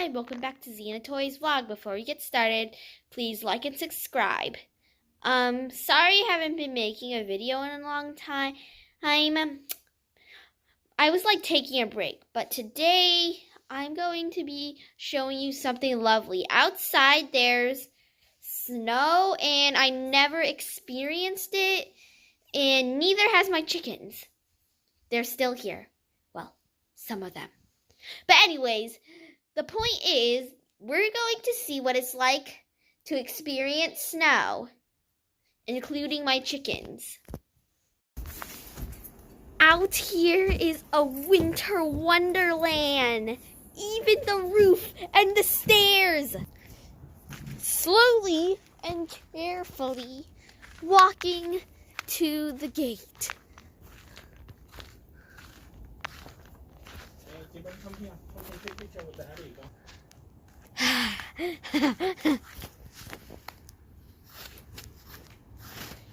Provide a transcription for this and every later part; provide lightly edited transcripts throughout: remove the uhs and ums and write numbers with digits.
Hi, welcome back to Xena Toys Vlog. Before we get started, please like and subscribe. Sorry I haven't been making a video in a long time. I was like taking a break, but today I'm going to be showing you something lovely. Outside there's snow and I never experienced it, and neither has my chickens. They're still here. Well, some of them. But anyways, the point is, we're going to see what it's like to experience snow, including my chickens. Out here is a winter wonderland. Even the roof and the stairs. Slowly and carefully walking to the gate. Come here. Come and take a picture with Daddy.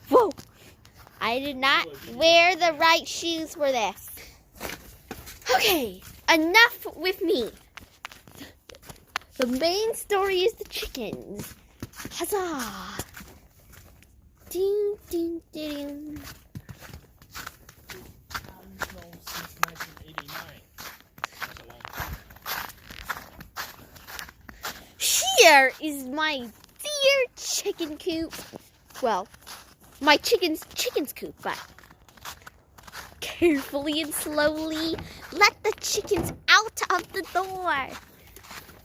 Whoa! I did not wear the right shoes for this. Okay, enough with me. The main story is the chickens. Huzzah! Ding, ding, ding. Since 1989. That's a long time. Here is my dear chicken coop. Well, my chicken's coop, but carefully and slowly let the chickens out of the door.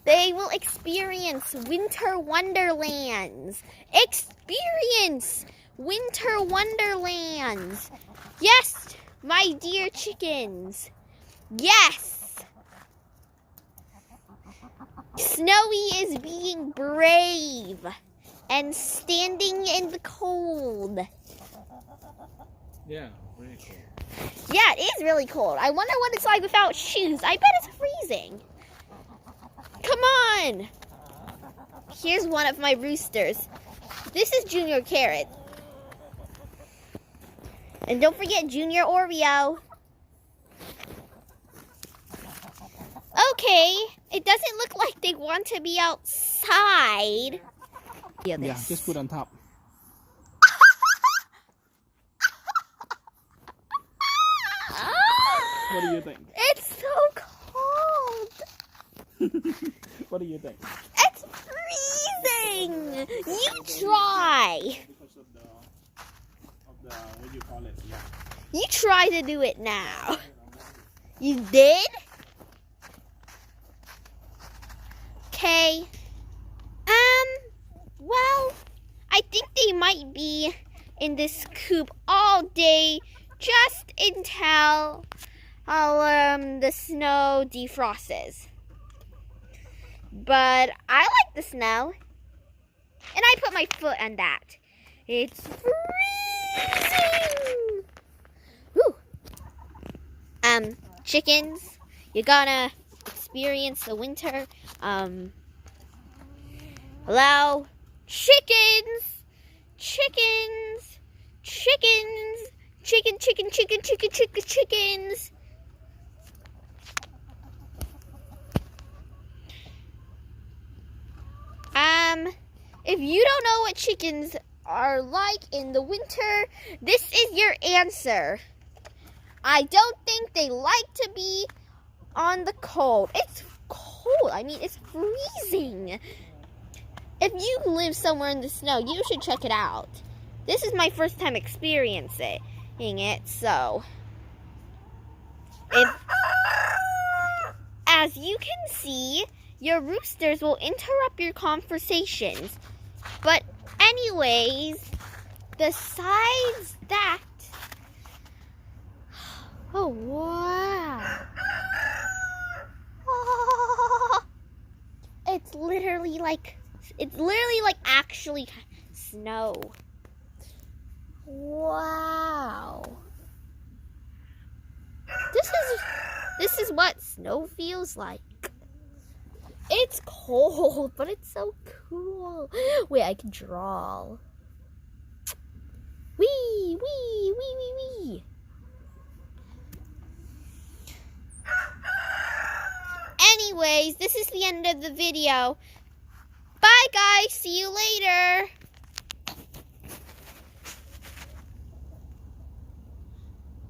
They will experience winter wonderlands. Experience winter wonderlands. Yes, my dear chickens. Yes. Snowy is being brave and standing in the cold. Yeah, really cool. Yeah, it is really cold. I wonder what it's like without shoes. I bet it's freezing. Come on. Here's one of my roosters. This is Junior Carrot. And don't forget Junior Oreo. Okay, it doesn't look like they want to be outside. Yeah, just put on top. What do you think? It's so cold. What do you think? It's freezing. You try. Because of the what do you call it? Yeah. You try to do it now. You did? Okay. Well, I think they might be in this coop all day just until the snow defrosts. But I like the snow. And I put my foot on that. It's freezing. Woo. Chickens, you're gonna experience the winter. Hello? Chickens! Chickens! Chickens! Chickens! If you don't know what chickens are like in the winter, this is your answer. I don't think they like to be on the cold. It's cold. I mean, it's freezing. If you live somewhere in the snow, you should check it out. This is my first time experiencing it, so as you can see, your roosters will interrupt your conversations. But anyways, besides that, oh wow. Oh, it's literally like actually snow. Wow. This is what snow feels like. It's cold, but it's so cool. Wait, I can draw. Wee, wee, wee, wee, wee. anyways, this is the end of the video. Bye, guys. See you later.